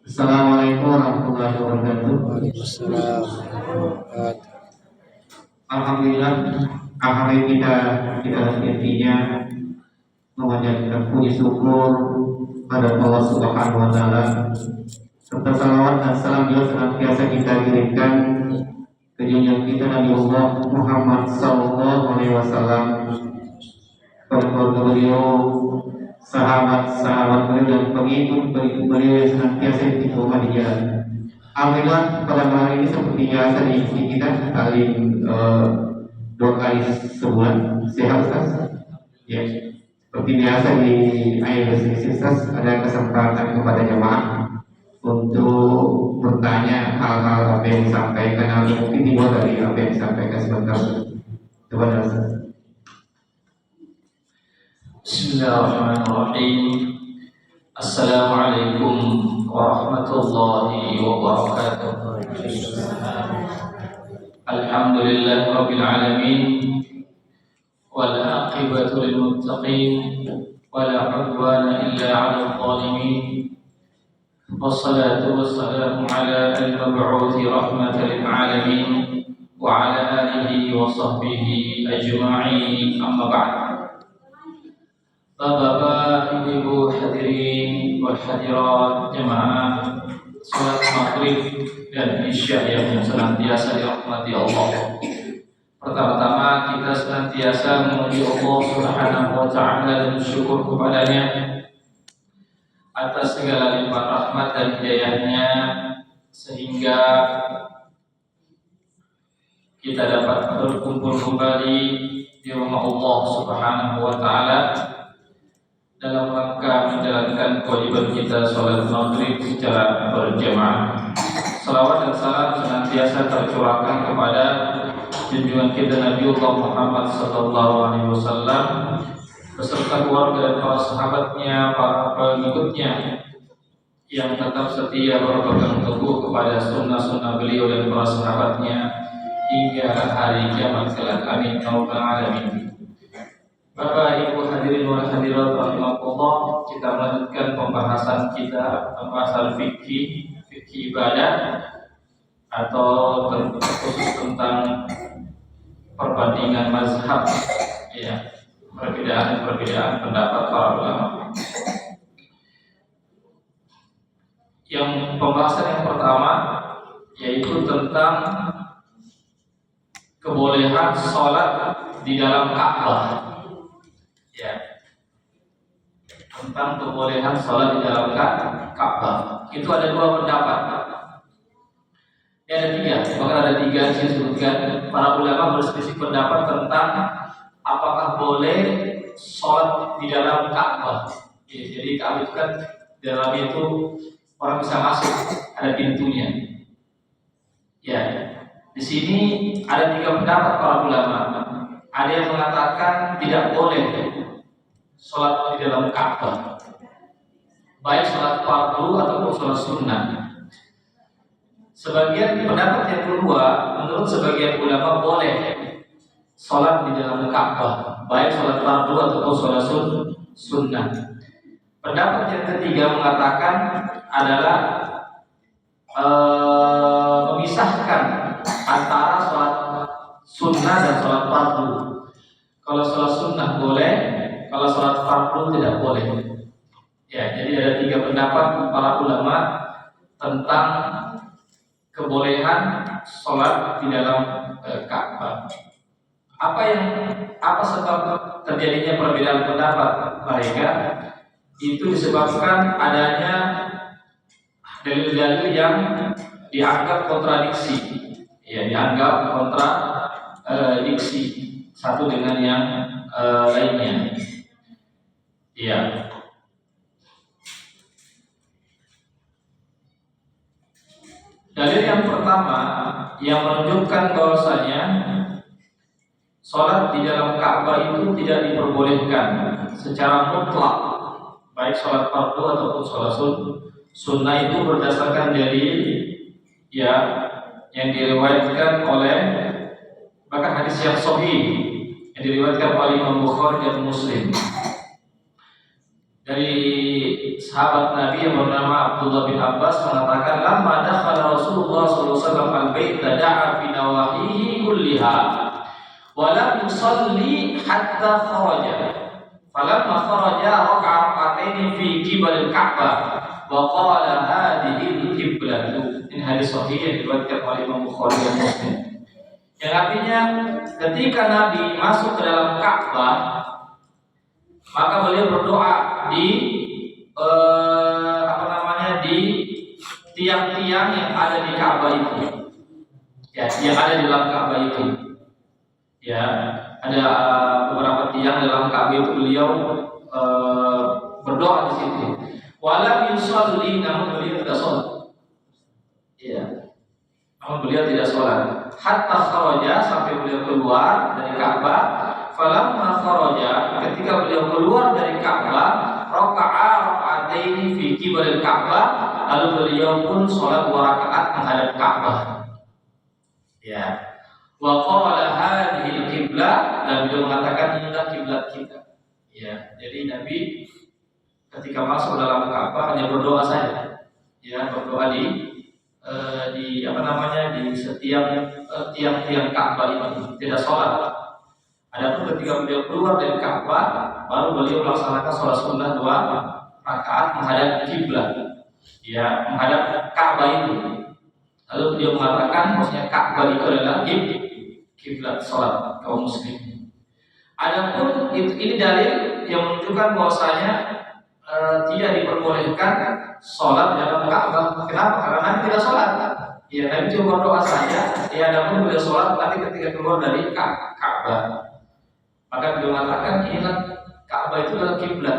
Assalamualaikum warahmatullahi wabarakatuh. Waalaikumsalam warahmatullahi wabarakatuh. Alhamdulillah, hari kita intinya memanjatkan puji syukur pada Allah Subhanahu wa taala, serta salawat dan salam juga senantiasa kita kirimkan ke junjungan kita Nabi Allah Muhammad sallallahu alaihi wasallam, pada keluarga beliau, sahabat-sahabat beliau dan pengikut beliau yang senantiasa istiqomah di jalan. Alhamdulillah pada hari ini seperti biasa di kita saling 2 kali sebulan sehat Ustaz. Ya, seperti biasa di akhir sesi Ustaz ada kesempatan kepada jemaah untuk bertanya hal-hal apa yang disampaikan atau mungkin dibuat dari apa yang disampaikan sebentar. Coba Ustaz. Bismillahirrahmanirrahim. Assalamualaikum warahmatullahi wabarakatuh. Alhamdulillahi rabbil alamin, wal aqibatu lil muttaqin, wala udwana illa 'alal zalimin. Wassalatu wassalamu ala al-mab'uthi rahmatan lil alamin wa ala alihi wa sahbihi ajma'in. Amma ba'd. Bapak-bapak, ibu-ibu hadirin wal hadirat jemaah salat maghrib dan isya yang senantiasa dirahmati Allah. Pertama-tama kita senantiasa memuji Allah Subhanahu wa taala dan bersyukur kepadanya atas segala limpahan rahmat dan hidayahnya sehingga kita dapat berkumpul kembali di rumah Allah Subhanahu wa taala dalam rangka menjalankan kewajiban kita sholat maghrib secara berjamaah. Salawat dan salam senantiasa tercurahkan kepada junjungan kita Nabi Muhammad SAW beserta keluarga dan para sahabatnya, para pengikutnya yang tetap setia berpegang teguh kepada sunnah-sunnah beliau dan para sahabatnya hingga hari kiamat kelak. Amin ya rabbal alamin. Bapak Ibu hadirin wal hadirat rahimakumullah, kita melanjutkan pembahasan kita pembahasan fikih ibadah atau khusus tentang perbandingan mazhab, ya, perbedaan pendapat para ulama. Yang pembahasan yang pertama yaitu tentang kebolehan sholat di dalam Ka'bah. Ya, tentang kebolehan sholat di dalam Ka'bah itu ada 2 pendapat. Ada 3, bahkan ada 3 yang disebutkan. Para ulama berselisih pendapat tentang apakah boleh sholat di dalam Ka'bah. Ya, jadi Ka'bah itu kan di dalamnya itu orang bisa masuk, ada pintunya. Ya, di sini ada 3 pendapat para ulama. Ada yang mengatakan tidak boleh sholat di dalam Ka'bah, baik sholat fardu ataupun sholat sunnah. Sebagian pendapat yang kedua, menurut sebagian ulama boleh sholat di dalam Ka'bah, baik sholat fardu ataupun sholat sunnah. Pendapat yang ketiga mengatakan adalah memisahkan antara sholat sunnah dan sholat fardu. Kalau sholat sunnah boleh, kalau sholat fardu tidak boleh. Ya, jadi ada 3 pendapat para ulama tentang kebolehan sholat di dalam Ka'bah. Apa sebab terjadinya perbedaan pendapat mereka? Itu disebabkan adanya dalil-dalil yang dianggap kontradiksi. Ya, dianggap kontradiksi satu dengan yang lainnya. Ya. Dalil yang pertama yang menunjukkan bahwasanya sholat di dalam Ka'bah itu tidak diperbolehkan secara mutlak, baik sholat fardu ataupun sholat sunnah, itu berdasarkan dari ya yang diriwayatkan oleh bahkan hadis yang sahih yang diriwayatkan oleh Imam Bukhari dan Muslim dari sahabat Nabi yang bernama Abdullah bin Abbas mengatakan, "Lamma dakhala Rasulullah sallallahu alaihi wasallam al-bait da'a fi nawahihi kulliha wa lam yusalli hatta kharaja. Falamma kharaja raka'a rak'atayn fi qibal al-Ka'bah wa qala hadhihi al-qiblatu." Ini hadis sahih yang diriwayatkan oleh Imam Bukhari dan Muslim. Yang artinya ketika Nabi masuk ke dalam Ka'bah, maka beliau berdoa di di tiang-tiang yang ada di Ka'bah itu, ya, yang ada di dalam Ka'bah itu, ya, ada beberapa tiang dalam Ka'bah itu beliau berdoa di situ. Walam yusalli, namun beliau tidak sholat, ya, namun beliau tidak sholat. Hatta kharaja, sampai beliau keluar dari Ka'bah. Falamma kharaja, ketika beliau keluar dari Ka'bah, raka'a raka'ataini fi qibalil Ka'bah, lalu beliau pun sholat 2 rakaat menghadap Ka'bah. Ya. Wa qala hadhihi al-qiblah, dan beliau mengatakan inilah kiblat kita. Ya, jadi Nabi ketika masuk dalam Ka'bah hanya berdoa saja. Ya, berdoa di setiap tiang-tiang Ka'bah itu, tidak sholat. Adapun ketika beliau keluar dari Ka'bah, baru beliau melaksanakan sholat sunnah 2 rakaat menghadap kiblat, ya, menghadap Ka'bah itu. Lalu beliau mengatakan, maksudnya Ka'bah itu adalah kiblat sholat kaum muslimin. Adapun ini dalil yang menunjukkan bahwasanya tidak diperbolehkan sholat di dalam Ka'bah. Kenapa? Karena Nabi tidak sholat. Ya, Nabi cuma berdoa saja. Ya, adapun beliau sholat tapi ketika keluar dari Ka'bah, maka beliau mengatakan inilah Ka'bah itu adalah kiblat,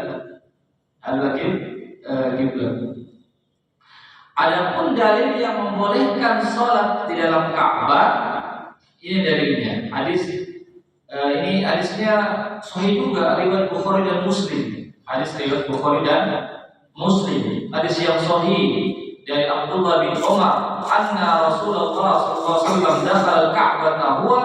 adalah kiblat. Adapun dalil yang membolehkan sholat di dalam Ka'bah, ini dalilnya. Ini hadisnya sahih juga, riwayat Bukhari dan Muslim. Hadis riwayat Bukhari dan Muslim. Hadis yang sahih dari Abdullah bin Umar, anna Rasulullah sallallahu alaihi wasallam dakhala al-Ka'bah huwa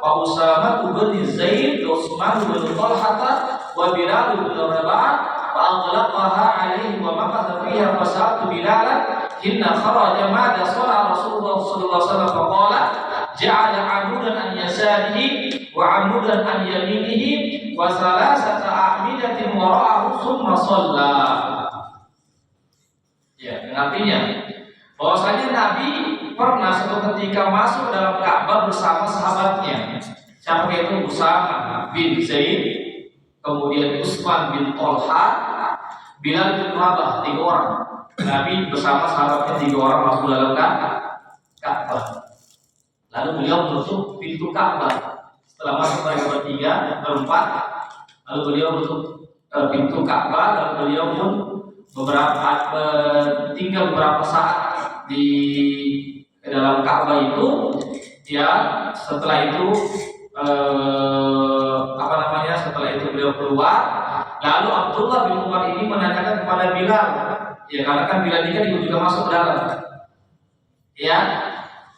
wa Usamah bin Zaid, Utsman bin Talhah wa Bilal bin Rabah wa aghlaqaha alaihi wa maqatha fiha fasa'atu Bilal inna kharaja ma'da sala Rasulullah sallallahu alaihi wasallam faqala ja'ala 'amudan an yasarihi wa 'amudan an yaminihi wa salasata a'midatin wara'ahu thumma shalla. Ya, artinya bahwasanya Nabi pernah suatu ketika masuk dalam Ka'bah bersama sahabatnya. Siapa itu? Usamah bin Zaid, kemudian Utsman bin Talha, Bilal bin Rabah, 3 orang. Nabi bersama sahabatnya 3 orang masuk dalam Ka'bah. Lalu beliau menutup pintu Ka'bah. Setelah masuk mereka berempat, lalu beliau menutup pintu Ka'bah, lalu beliau pun tinggal beberapa saat di dalam Ka'bah itu, ya. Setelah itu setelah itu beliau keluar, lalu Abdullah bin Umar ini menanyakan kepada Bilal, ya, karena kan Bilal ini kan juga masuk ke dalam, ya.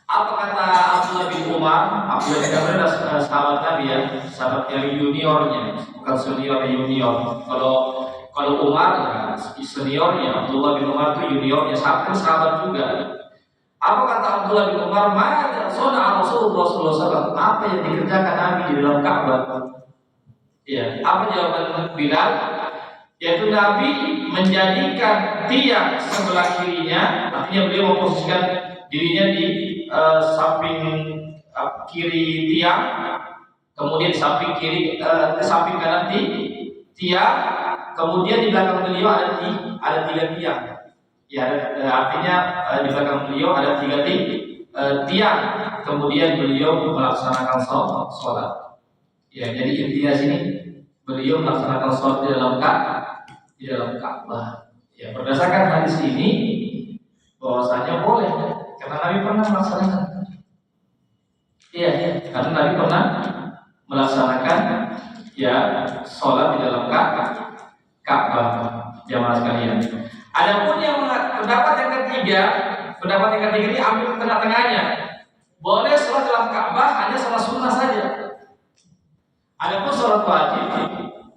Apa kata Abdullah bin Umar? Abdullah bin Umar adalah sahabat Nabi, ya, sahabat yang juniornya, bukan junior. Kalau Umar, ya, seniornya, Abdullah bin Umar itu juniornya, sahabat juga. Apa kata Abdullah bin Umar? Ma'ada sona Rasulullah sallallahu alaihi wasallam, apa yang dikerjakan Nabi di dalam Ka'bah? Ya, apa jawaban Bilal? Yaitu Nabi menjadikan tiang sebelah kirinya, artinya beliau memposisikan dirinya di samping kiri tiang, kemudian di samping kiri, samping kanan tiang, kemudian di belakang beliau ada 3 tiang. Ya, artinya di belakang beliau ada 3 tiang. Kemudian beliau melaksanakan sholat. Ya, jadi intinya sini beliau melaksanakan sholat di dalam Ka'bah. Ya, berdasarkan hadis ini bahwasanya boleh, karena Nabi pernah melaksanakan. Iya, karena Nabi pernah melaksanakan, ya, sholat di dalam Ka'bah, jamaah sekalian. Adapun pendapat yang ketiga ini ambil tengah-tengahnya. Boleh sholat dalam Ka'bah hanya sholat sunnah saja. Adapun sholat wajib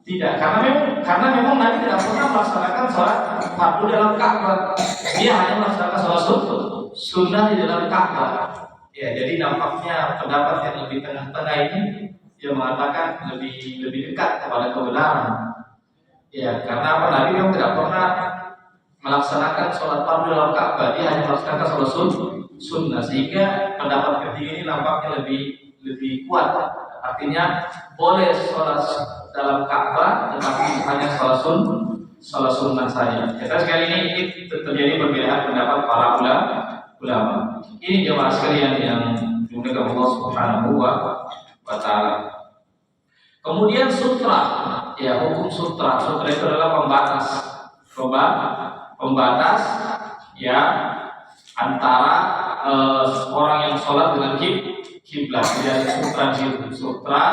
Tidak, karena memang Nabi tidak pernah melaksanakan sholat fardu dalam Ka'bah. Dia hanya melaksanakan sholat sunnah di dalam Ka'bah. Ya, jadi nampaknya pendapat yang lebih tengah-tengah ini dia mengatakan lebih dekat kepada kebenaran. Ya, karena apa? Nabi memang tidak pernah melaksanakan sholat fardu dalam Ka'bah. Dia hanya melaksanakan sholat sunnah, sehingga pendapat ketiga ini nampaknya lebih kuat. Artinya boleh sholat dalam Ka'bah, tetapi hanya sholat sunnah saja. Kita sekali ini terjadi perbedaan pendapat para ulama. Ini jemaah sekalian yang dimuliakan Allah Subhanahu wa Ta'ala. Kemudian sutra, ya, hukum sutra. Sutra itu adalah pembatas ya antara orang yang sholat dengan kiblat. Jadi sutra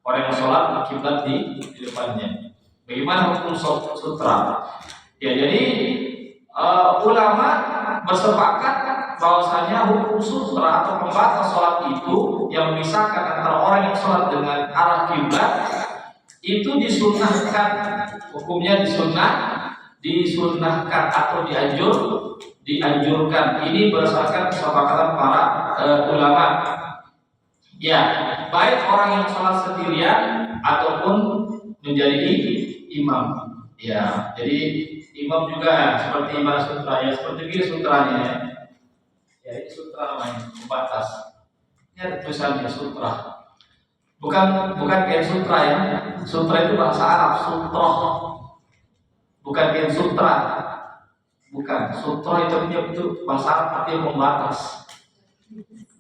orang yang sholat dengan kiblat di depannya. Bagaimana hukum sutra? Ya, jadi ulama bersepakat bahwasanya hukum sutra atau pembatas sholat itu yang memisahkan antara orang yang sholat dengan arah kiblat itu disunnahkan. Hukumnya disunnahkan atau dianjurkan. Ini berdasarkan kesepakatan para ulama. Ya, baik orang yang sholat sendirian ataupun menjadi imam. Ya, jadi imam juga seperti ibarat sutra, ya seperti ini sutranya ya. Ya, ini sutra namanya, pembatas. Ini ada tulisannya sutra. Bukan kain sutra ya. Sutra itu bahasa Arab, sutroh. Bukan kain sutra. Bukan. Sutroh itu bahasa Arab, artinya pembatas.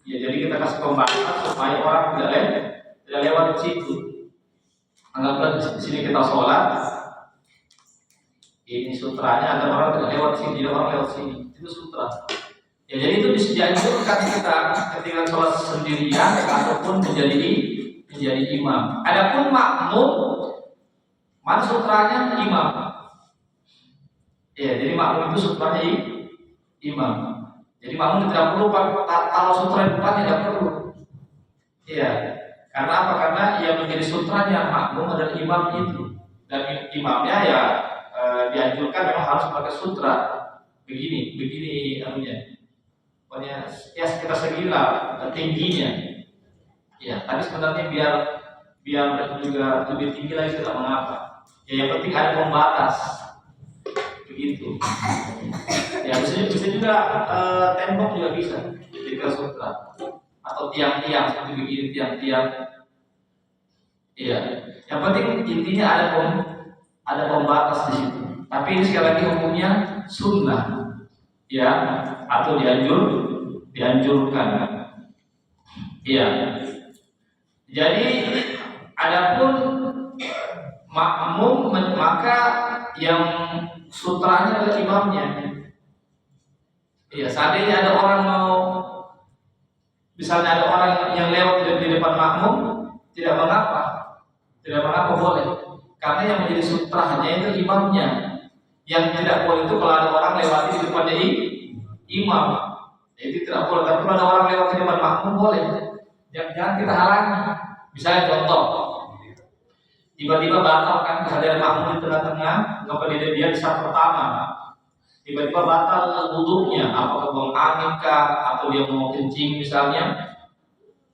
Ya, jadi kita kasih pembatas supaya orang tidak lewat di situ. Anggaplah di sini kita sholat. Ini sutranya agar orang tidak lewat sini, tidak orang lewat sini. Itu sutra. Ya, jadi itu dianjurkan kita ketika sholat sendirian ataupun menjadi imam. Adapun makmum, mana sutranya imam. Ya, jadi makmum itu sutranya imam. Jadi makmum tidak perlu kalau sutra di depan tidak perlu. Ya, karena apa? Karena yang menjadi sutranya makmum adalah imam itu, dan imamnya ya dianjurkan memang harus pakai sutra begini anunya. Pokoknya ya sekitar segila tingginya. Ya, tapi sebenarnya biar juga lebih tinggi lagi tidak mengapa. Ya, yang penting ada pembatas. Begitu. Ya, bisa juga tembok juga bisa jadikan sutra. Atau tiang-tiang seperti begini, tiang-tiang. Iya. Yang penting intinya ada pembatas di situ. Tapi ini sekali lagi hukumnya sunnah. Ya, atau dianjurkan. Iya. Jadi adapun makmum maka yang sutranya adalah imamnya. Iya, seandainya ada orang misalnya ada orang yang lewat di depan makmum, tidak mengapa boleh. Karena yang menjadi sutranya itu imamnya. Yang tidak boleh itu kalau ada orang lewati di depannya imam, itu tidak boleh. Tapi kalau ada orang lewat di depan makmum boleh. Jangan kita halangi. Misalnya contoh, tiba-tiba batal kan kehadiran makmum di tengah-tengah, kemudian dia di saat pertama, tiba-tiba batal wudunya, apakah buang angin kah, atau dia mau kencing misalnya,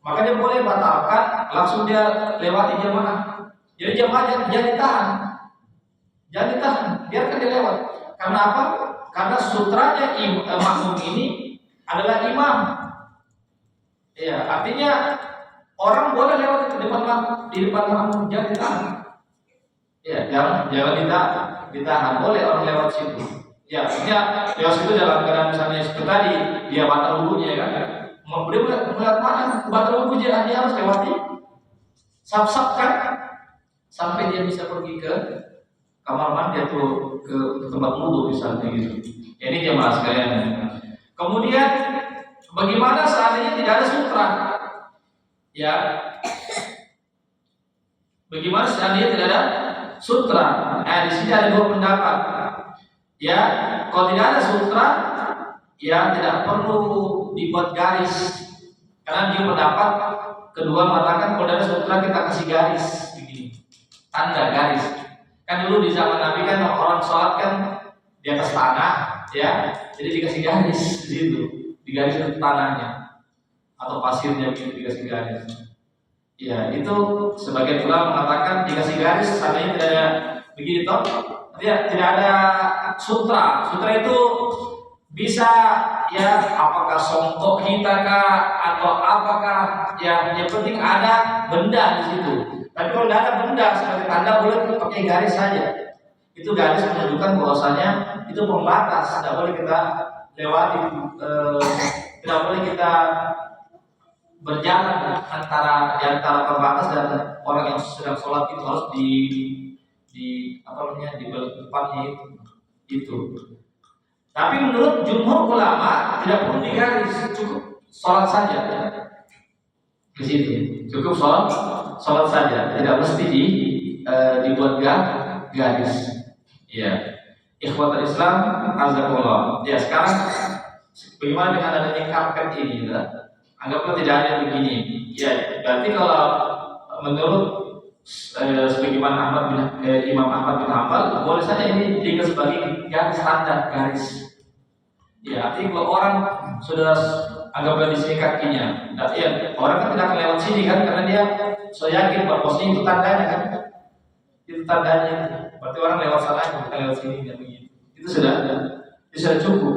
maka dia boleh batalkan, langsung dia lewati jamaah. Jadi jamaah jangan ditahan, biarkan dia lewat. Karena apa? Karena sutranya makmum ini adalah imam. Ya, artinya orang boleh lewat di depan makmum, jangan ditahan. Ya, jangan ditahan. Boleh orang lewat situ. Ya, artinya lewat situ dalam keadaan misalnya seperti tadi dia batal wudunya kan. Kemudian melihat mana batal wudu dia harus lewati sap-sap kan sampai dia bisa pergi ke kamar mandi atau ke tempat wudu misalnya gitu. Ya, ini jemaah sekalian. Kemudian bagaimana seandainya tidak ada sutra? Ya, bagaimana seandainya tidak ada sutra? Di sini ada dua pendapat. Ya, kalau tidak ada sutra, ya tidak perlu dibuat garis. Karena dia pendapat kedua mengatakan kalau ada sutra kita kasih garis begini. tanda garis. Kan dulu di zaman Nabi kan orang sholat kan di atas tanah, ya, jadi dikasih garis di situ, digaris ke tanahnya atau pasirnya begitu dikasih garis. Ya, itu sebagian ulama mengatakan dikasih garis seandainya tidak ada begitu, tidak ada sutra. Sutra itu bisa ya apakah songkok kita kah atau apakah ya yang penting ada benda di situ. Tapi kalau tidak ada benda sebagai tanda boleh pakai garis saja. Itu garis menunjukkan bahwasanya itu pembatas, tidak boleh kita lewati, tidak boleh kita berjalan di antara pembatas dan orang yang sedang sholat itu harus di apa namanya di depannya itu. Tapi menurut jumhur ulama tidak perlu digaris, cukup sholat saja di situ. Cukup sholat saja, tidak mesti dibuat garis. Ya, ikhwatul Islam, azakumullah. Ya, sekarang bagaimana dengan adanya karpet ini? Anggaplah tidak ada begini. Ya, berarti kalau menurut sebagaimana Imam Ahmad bin Hanbal, boleh saja ini dikasih sebagai garis standar garis. Ya, artinya kalau orang sudah anggaplah di sini kakinya, ya, orang kan tidak akan lewat sini kan, karena dia saya yakin bahwa posisi itu tandanya kan, itu tandanya. Berarti orang lewat sana, bukan lewat sini dan begitu. Itu sudah cukup.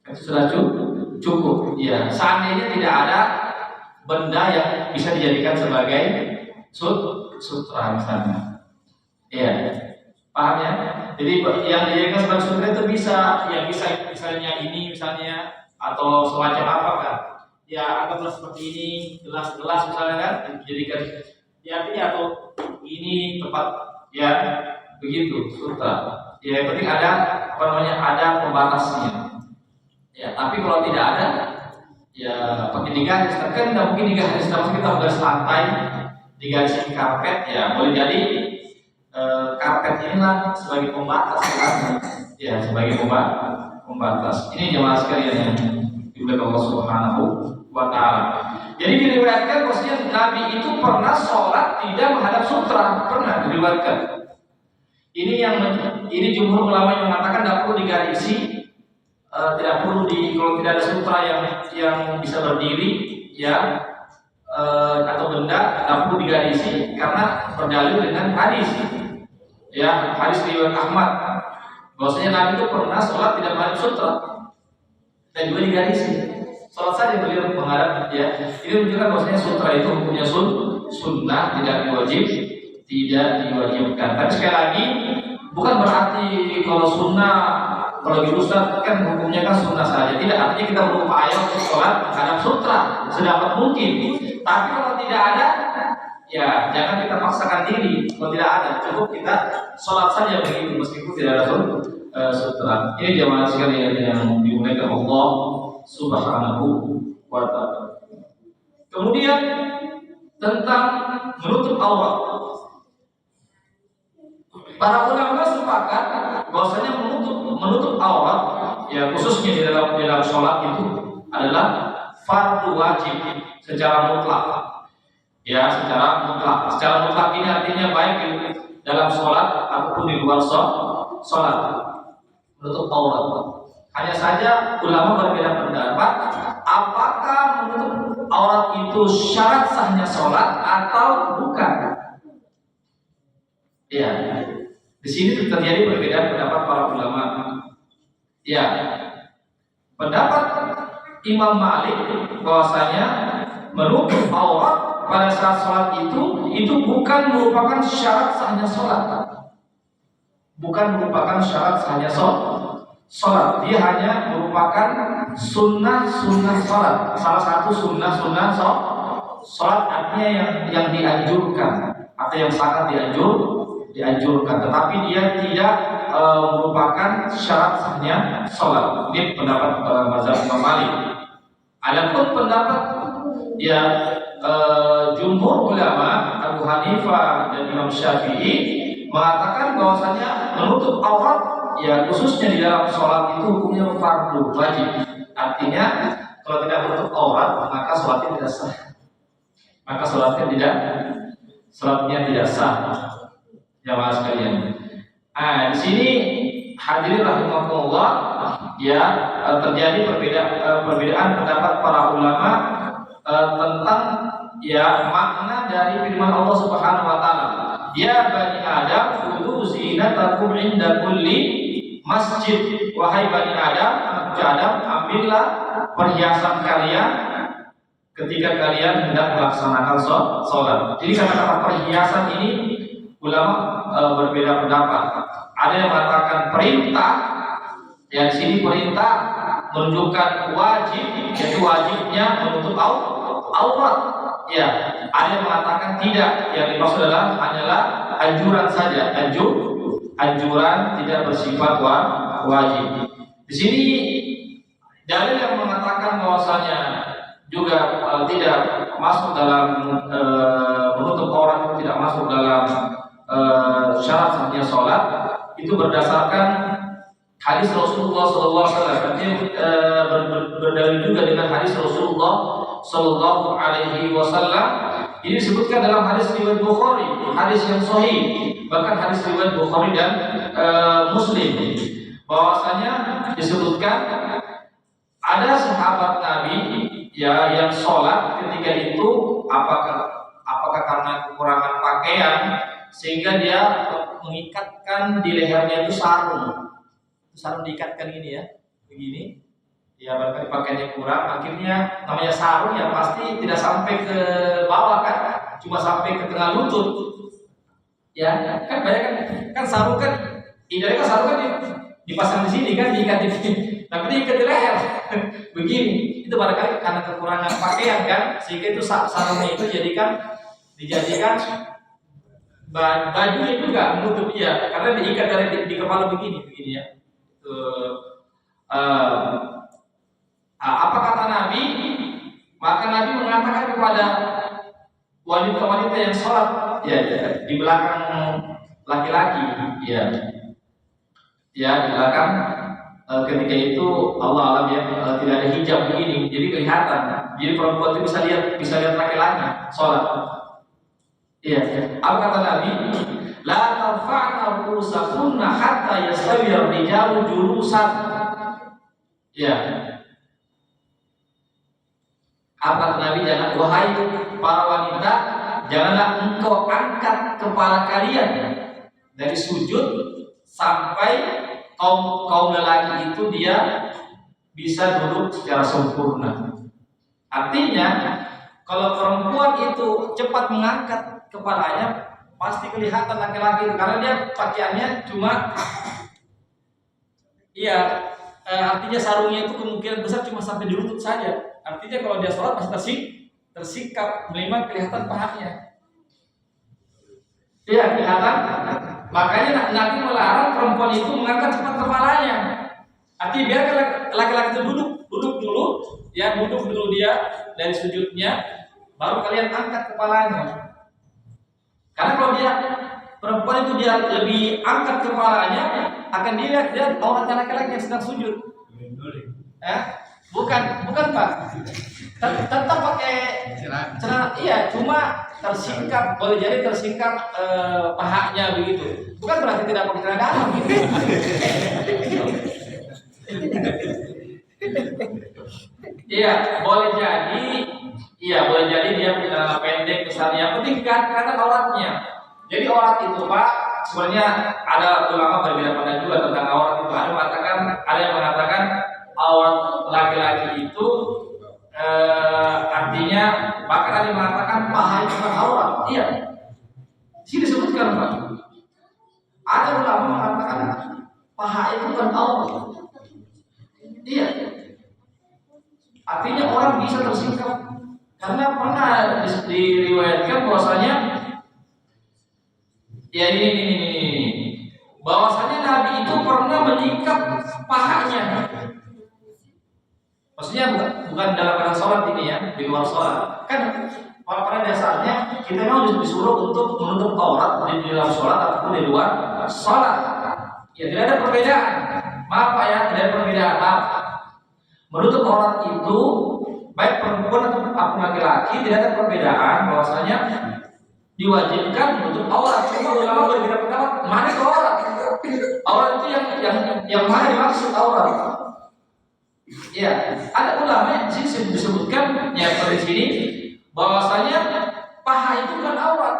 Itu sudah cukup. Ya, seandainya tidak ada benda yang bisa dijadikan sebagai sutra misalnya. Ya, paham ya? Jadi yang dijadikan sebagai sutra itu bisa, ya bisa misalnya ini misalnya atau semacam apa kan? Ya anggaplah seperti ini, gelas-gelas misalnya kan, dijadikan ya artinya atau ini tempat ya begitu sutra. Ya yang penting ada apa namanya ada pembatasnya. Ya tapi kalau tidak ada ya pakai digaris, kan tidak mungkin digaris, tapi kita garis lantai, digarisin karpet ya boleh jadi karpet inilah sebagai pembatas kan? Ya sebagai pembatas. Ini jemaah sekalian yang dimuliakan Allah Subhanahu wa Ta'ala. Jadi diriwayatkan bahwasanya Nabi itu pernah sholat tidak menghadap sutra, pernah diriwayatkan. Ini jumhur ulama yang mengatakan tidak perlu digarisi, tidak perlu kalau tidak ada sutra yang bisa berdiri, ya atau benda tidak perlu digarisi karena berdalil dengan hadis, ya hadis riwayat Ahmad, bahwasanya Nabi itu pernah sholat tidak menghadap sutra dan juga digarisi. Sholat saja beliau menghadap ya. Ini menunjukkan bahwasanya sutra itu hukumnya sunnah, tidak diwajibkan. Tapi sekali lagi bukan berarti kalau sunnah, kalau di Ustaz kan hukumnya kan sunnah saja. Tidak, artinya kita berupaya untuk sholat menghadap sutra sedapat mungkin. Tapi kalau tidak ada, ya jangan kita paksakan diri. Kalau tidak ada, cukup kita sholat saja begitu meskipun tidak ada sutra. Ini jamaah sekalian yang dimuliakan Allah Subhanahu wa Ta'ala. Kemudian tentang menutup aurat, para ulama sepakat bahwasanya menutup aurat, ya khususnya di dalam sholat itu adalah fardu wajib secara mutlak. Ya, secara mutlak. Secara mutlak ini artinya baik di dalam sholat ataupun di luar sholat. Menutup aurat. Hanya saja ulama berbeda pendapat apakah menutup aurat itu syarat sahnya sholat atau bukan. Ya, di sini terjadi perbedaan pendapat para ulama. Ya, pendapat Imam Malik bahwasanya menutup aurat pada saat sholat itu bukan merupakan syarat sahnya sholat. Bukan merupakan syarat sahnya sholat, dia hanya merupakan sunnah sholat. Salah satu sunnah sholat artinya yang dianjurkan atau yang sangat dianjurkan, tetapi dia tidak merupakan syarat sahnya sholat. Ini pendapat mazhab Imam Malik. Adapun pendapat ya jumhur ulama Abu Hanifah dan Imam Syafi'i mengatakan bahwasanya menutup aurat ya khususnya di dalam sholat itu hukumnya fardu wajib. Artinya kalau tidak menutup aurat maka sholatnya tidak sah. Maka sholatnya salatnya tidak sah. Jamaah sekalian. Di sini hadirin rahimakumullah, ya, terjadi perbedaan pendapat para ulama tentang ya makna dari firman Allah Subhanahu wa taala. Ya bani Adam, khudhu zinatakum inda kulli masjid. Wahai bani Adam, ambillah perhiasan kalian ketika kalian hendak melaksanakan sholat. Jadi kata-kata perhiasan ini ulama berbeda pendapat. Ada yang mengatakan perintah, ya di sini perintah menunjukkan wajib, yaitu wajibnya menutup aurat. Ya, ada yang mengatakan tidak, yang dimaksud adalah hanyalah anjuran saja, anjuran tidak bersifat wajib. Di sini dalil yang mengatakan bahwasanya juga tidak masuk dalam menutup aurat, tidak masuk dalam syarat sahnya sholat, itu berdasarkan hadis Rasulullah SAW. Berdalil juga dengan hadis Rasulullah Sallallahu Alaihi Wasallam. Ini disebutkan dalam hadis riwayat Bukhari, hadis yang sahih, bahkan hadis riwayat Bukhari dan Muslim, bahwasanya disebutkan ada sahabat Nabi ya yang sholat ketika itu apakah karena kekurangan pakaian sehingga dia mengikatkan di lehernya itu sarung diikatkan gini ya, begini. Ya barangkali pakaiannya kurang, akhirnya namanya sarung ya pasti tidak sampai ke bawah kan, cuma sampai ke tengah lutut. Ya kan bayangkan kan sarung kan, idealnya kan sarung kan dipasang di sini kan, diikat di sini, tapi diikat di leher begini. Itu barangkali karena kekurangan pakaian kan, sehingga itu sarungnya itu dijadikan bajunya juga menutup dia, karena diikat dari di kepala begini ya. Apa kata Nabi? Maka Nabi mengatakan kepada wanita-wanita yang sholat ya di belakang laki-laki, ya di belakang ketika itu Allah alam ya tidak ada hijab begini, jadi kelihatan. Jadi perempuan itu bisa lihat laki-laki sholat. Iya. Apa kata Nabi? La tarfa'na rusakunna hatta yastawi ar-rijalu julusan. Ya. Apa kata Nabi? Jangan, wahai para wanita, janganlah engkau angkat kepala kalian dari sujud sampai kaum lelaki itu dia bisa duduk secara sempurna. Artinya, kalau perempuan itu cepat mengangkat kepalanya, pasti kelihatan laki-laki itu karena dia pakaiannya cuma artinya sarungnya itu kemungkinan besar cuma sampai di lutut saja. Artinya kalau dia sholat pasti tersikap, memang kelihatan pahanya. Iya, kelihatan. Makanya Nabi melarang perempuan itu mengangkat cepat kepalanya. Artinya biarkan laki-laki itu duduk dulu, ya duduk dulu dia dari sujudnya, baru kalian angkat kepalanya. Karena kalau perempuan itu dia lebih angkat kepalanya, akan dilihat dia auratnya laki-laki yang sedang sujud. Bukan Pak. Tetap pakai celana, iya, cuma tersingkap, boleh jadi tersingkap pahanya begitu. Bukan berarti tidak pakai celana dalam gitu. Iya, boleh jadi dia punya celana pendek misalnya. Yang penting karena auratnya. Jadi aurat itu Pak, sebenarnya ada ulama berbeda pendapat juga tentang aurat itu. Ada yang mengatakan aurat laki-laki itu artinya, bahkan ada yang mengatakan paha itu bukan aurat. Iya. Di sini disebutkan Pak. Ada ulama mengatakan paha itu bukan aurat. Iya. Artinya orang bisa tersingkap karena pernah diriwayatkan bahwasanya ya ini bahwasanya Nabi itu pernah menyingkap pahanya. Maksudnya bukan dalam keadaan sholat ini ya, di luar sholat. Kan pada dasarnya kita memang disuruh untuk menutup aurat di dalam sholat ataupun di luar sholat. Ya tidak ada perbedaan. Maaf Pak ya, tidak ada perbedaan. Maaf. Menutup aurat itu baik perempuan ataupun laki-laki tidak ada perbedaan bahwasanya diwajibkan menutup aurat. Cuma ulama berbeda pendapat mana itu aurat. Aurat itu yang mana dimaksud aurat? Ya, ada ulama yang disebutkan ya pada sini bahwasanya paha itu bukan aurat.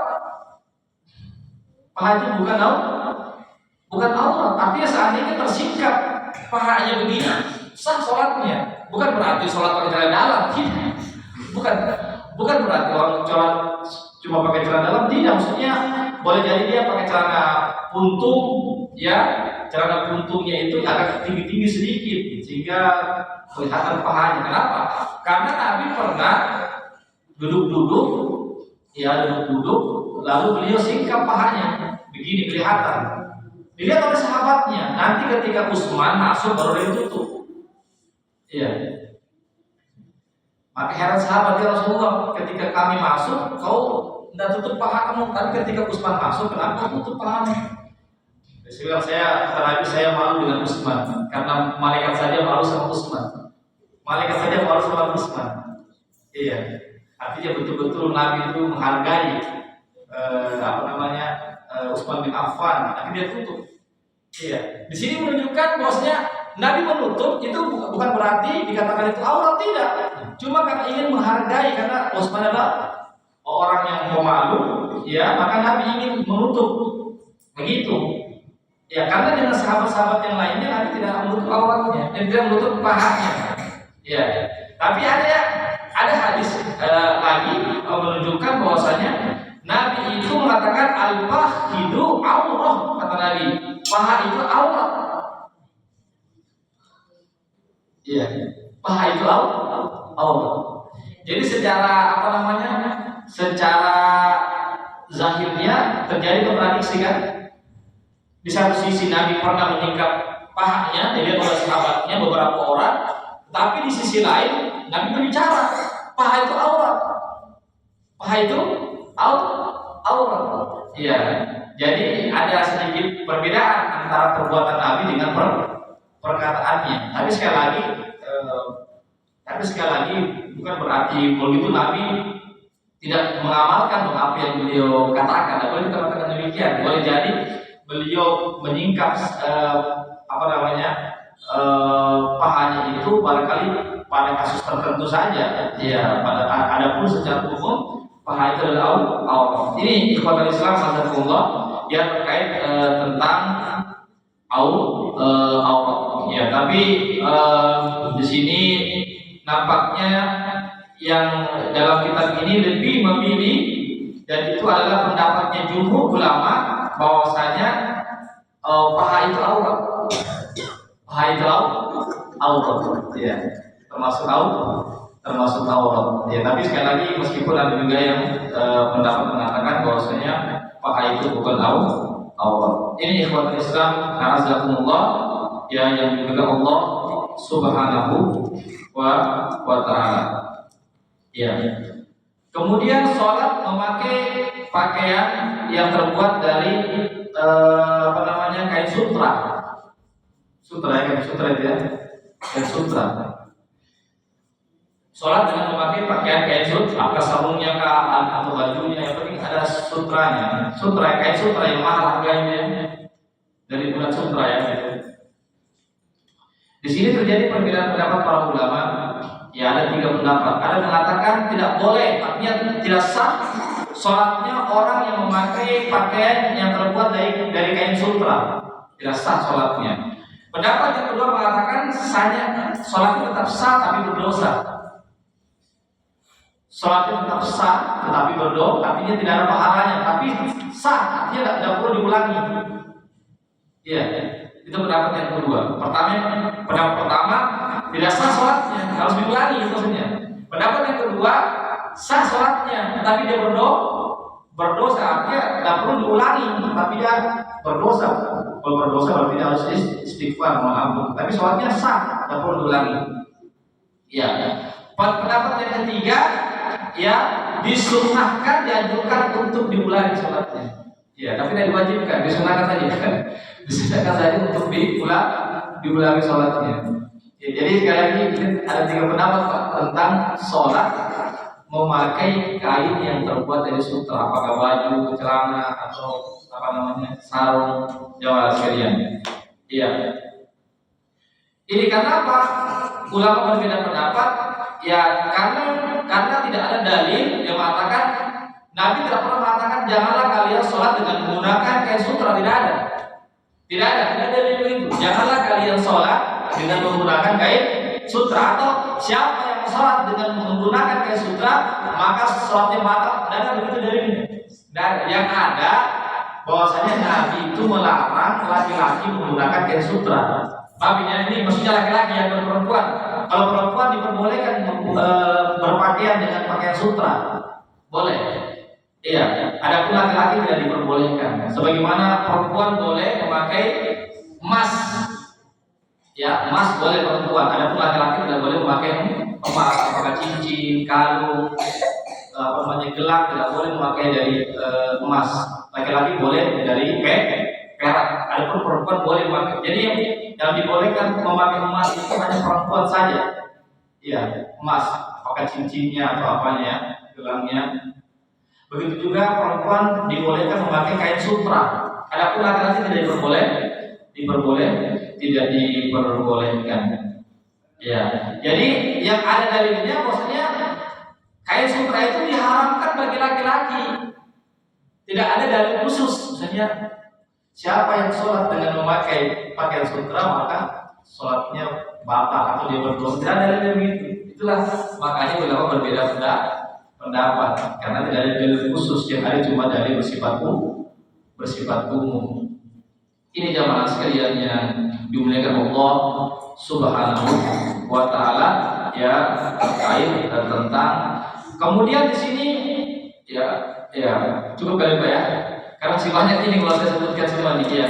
Paha itu bukan aurat. Artinya seandainya tersingkap pahanya begini, sah sholatnya. Bukan berarti sholat pakai celana dalam, tidak. Bukan berarti orang sholat cuma pakai celana dalam, tidak. Maksudnya boleh jadi dia pakai celana puntung, ya. Celana puntungnya itu agak tinggi-tinggi sedikit sehingga kelihatan pahanya. Kenapa? Karena Nabi pernah duduk-duduk, lalu beliau singkap pahanya, begini kelihatan. Dilihat oleh sahabatnya. Nanti ketika Utsman masuk baru dia tutup. Iya. Maka heran sahabat, ya Rasulullah, ketika kami masuk, kau tidak tutup paha kamu, tapi ketika Utsman masuk, kenapa tutup pahamu? Sebenarnya saya malu dengan Utsman, karena malaikat saja malu sama Utsman. Iya. Artinya betul-betul Nabi itu menghargai Utsman bin Affan, tapi dia tutup. Iya. Di sini menunjukkan bahwasanya Nabi menutup itu bukan berarti dikatakan itu aurat, tidak. Cuma karena ingin menghargai, karena Utsman adalah orang yang pemalu, ya, maka Nabi ingin menutup. Begitu. Ya, karena dengan sahabat-sahabat yang lainnya Nabi tidak menutup auratnya, dan tidak menutup pahanya. Ya. Tapi ada hadis lagi menunjukkan bahwasanya Nabi itu mengatakan al-fahidu aurah, kata Nabi. Paha itu aurat. Iya, paha itu aurat. Jadi secara secara zahirnya terjadi kontradiksi kan? Di satu sisi Nabi pernah menyingkap pahanya, dilihat oleh sahabatnya beberapa orang, tapi di sisi lain Nabi berbicara paha itu aurat. Paha itu aurat. Iya. Jadi ada sedikit perbedaan antara perbuatan Nabi dengan perkataannya. Tapi sekali lagi bukan berarti begitu Nabi tidak mengamalkan apa yang beliau katakan. Tidak boleh dikatakan demikian. Boleh jadi beliau menyingkap pahanya itu barangkali pada kasus tertentu saja. Ya, adapun secara umum paha itu adalah aurat. Ini ikhwatul Islam masyaallah yang terkait tentang aurat. Ya, tapi di sini nampaknya yang dalam kitab ini lebih memilih, dan itu adalah pendapatnya jumhur ulama, bahwasanya paha itu aurat. Paha itu aurat, ya, termasuk aurat. Ya, tapi sekali lagi meskipun ada juga yang pendapat mengatakan bahwasanya paha itu bukan aurat. Ini ikhwatul Islam, a'azakumullah, ya, yang dimuliakan Allah Subhanahu wa ta'ala. Ya. Kemudian sholat memakai pakaian yang terbuat dari kain sutra. Kain sutra. Sholat dengan memakai pakaian kain sutra, apakah sarungnya atau bajunya, yang penting ada sutranya. Kain sutra yang mahal harganya, dari bulan sutra ya. Di sini terjadi perbedaan pendapat para ulama. Ya, ada 3 pendapat. Ada mengatakan tidak boleh, artinya tidak sah sholatnya orang yang memakai pakaian yang terbuat dari kain sutra. Tidak sah sholatnya. Pendapat yang kedua mengatakan sahnya sholatnya tetap sah tapi berdosa. Sholatnya tetap sah tetapi berdosa, artinya tidak ada pahalanya, tapi sah, artinya tidak perlu diulangi. Ya, itu pendapat yang kedua. Pendapat pertama tidak sah sholatnya, harus diulangi maksudnya. Pendapat yang kedua sah sholatnya, tetapi dia berdosa, artinya tidak perlu diulangi, tapi dia berdosa. Kalau berdosa berarti dia harus istighfar, mohon ampun. Tapi sholatnya sah, tidak perlu diulangi. Ya. Pendapat yang ketiga, ya, disunnahkan, dianjurkan untuk diulangi sholatnya. Ya, tapi tidak diwajibkan, disunahkan saja. Disunahkan saja untuk diulangi sholatnya. Ya, jadi sekali lagi ada 3 pendapat Pak, tentang sholat memakai kain yang terbuat dari sutra, apakah baju, celana atau apa namanya sarung, jamaah sekalian. Iya. Ini karena apa? Ulama berbeda pendapat. Ya karena tidak ada dalil yang mengatakan, Nabi tidak pernah mengatakan janganlah kalian sholat dengan menggunakan kain sutra, tidak ada. Tidak ada dalil itu. Janganlah kalian sholat dengan menggunakan kain sutra, atau siapa yang sholat dengan menggunakan kain sutra maka sholatnya batal. Tidak ada begitu dalilnya. Dan yang ada bahwasanya Nabi itu melarang laki-laki menggunakan kain sutra. Babinya ini maksudnya laki-laki yang perempuan. Kalau perempuan diperbolehkan berpakaian dengan pakaian sutra, boleh. Iya. Adapun laki-laki tidak diperbolehkan. Sebagaimana perempuan boleh memakai emas, ya emas boleh perempuan. Adapun laki-laki tidak boleh memakai emas, apakah cincin, kalung, gelang tidak boleh memakai dari emas. Laki-laki boleh dari perak. Adapun perempuan boleh memakai. Jadi yang dibolehkan memakai emas itu hanya perempuan saja. Iya, emas, apakah cincinnya atau apanya, gelangnya. Begitu juga perempuan dibolehkan memakai kain sutra. Adapun laki-laki tidak tidak diperbolehkan. Ya, jadi yang ada dalilnya maksudnya kain sutra itu diharamkan bagi laki-laki. Tidak ada dalil khusus, misalnya siapa yang sholat dengan memakai pakaian sutra maka sholatnya batal atau dia berdosa. Tidak ada dalil begitu. Itulah makanya ulama berbeda pendapat karena tidak ada dalil khusus, yang ada cuma dalil bersifat umum. Ini jamaah sekalian yang dimuliakan Allah Subhanahu wa taala, ya, terkait tentang. Kemudian di sini ya cukup kali Pak ya. Karena masih banyak ini kalau saya sebutkan semua nih ya.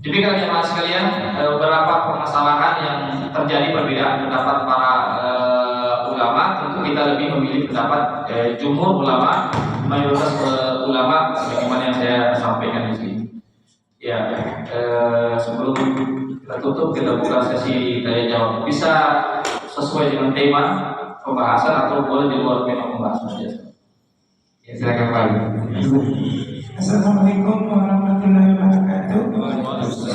Demikian jamaah sekalian, beberapa permasalahan yang terjadi perbedaan pendapat para ulama. Tentu kita lebih memilih pendapat jumhur ulama, mayoritas ulama, sebagaimana yang saya sampaikan di sini. Ya, sebelum kita tutup, kita buka sesi tanya jawab. Bisa sesuai dengan tema pembahasan atau boleh di luar tema pembahasan saja. Ya, silakan Pak. Assalamualaikum warahmatullahi wabarakatuh.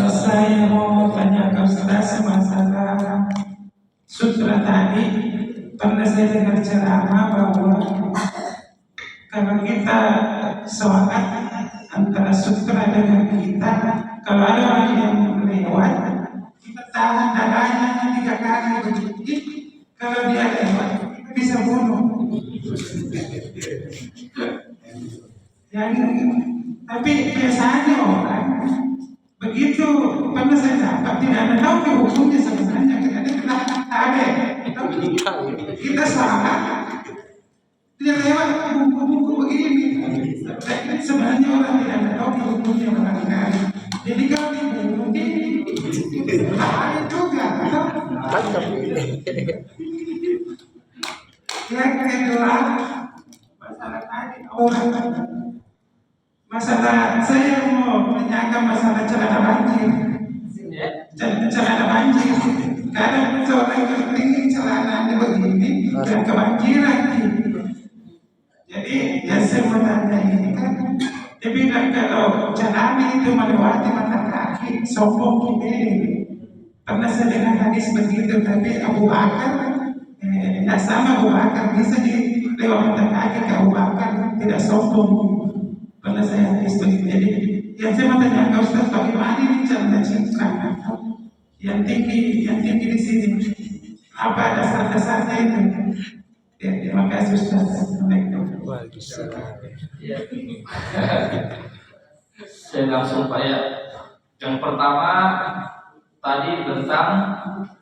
Saya mau tanya ke Ustaz masalah sutra tadi. Pernah saya dengar ceramah bahwa kalau kita sholat antara sutra dengan kita, kalau ada orang yang lewat, kita tahan dadanya 3 kali begitu. Kalau dia lewat, kita bisa bunuh. Tapi biasanya orang begitu, pernah saya dapat tidak ada tahu hukumnya sebenarnya, kita ada, tapi kita salah, dia lewat buku begini. Tapi sebenarnya orang tidak ada tahu hukumnya barangkali. Jadi kalau dibunuh bahaya juga. Yang kedua, masalah tadi orang. Masalah saya mau menanyakan masalah celana banjir. Celana banjir. Kadang seorang yang celananya begini dan kebanjiran. Jadi ya saya mau tanya ini kan, dia bilang kalau celana itu melewati mata kaki, sombong gini. Pernah saya dengar hadis begitu, tapi Abu Bakar tidak sama. Abu Bakar bisa lewat mata kaki ke Abu Bakar, tidak sombong. Pernah saya hadis begitu. Jadi yang saya mau tanya ke Ustaz, bagaimana ini celana cingkrang yang tinggi di sini, apa dasar-dasarnya itu? Ya, terima kasih Ustaz. Assalamualaikum. Ya. Saya langsung Pak ya. Yang pertama tadi tentang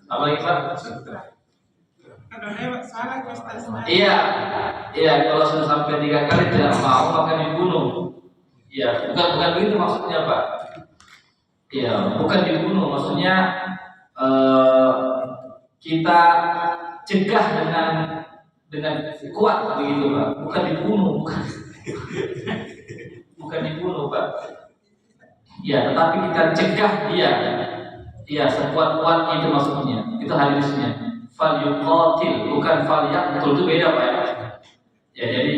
apa lagi Pak? Kalau lewat salah Ustaz. Iya, kalau sudah sampai 3 kali tidak mau maka dibunuh. Iya, bukan begitu maksudnya Pak. Iya, bukan dibunuh, maksudnya kita cegah dengan kuat begitu Pak. Bukan dibunuh, bukan dibunuh Pak. Ya, tetapi kita cegah dia. Ya, sekuat-kuat itu maksudnya. Itu hadisnya. Fal yuqatil, bukan fal yaqtul, itu beda Pak ya. Ya, jadi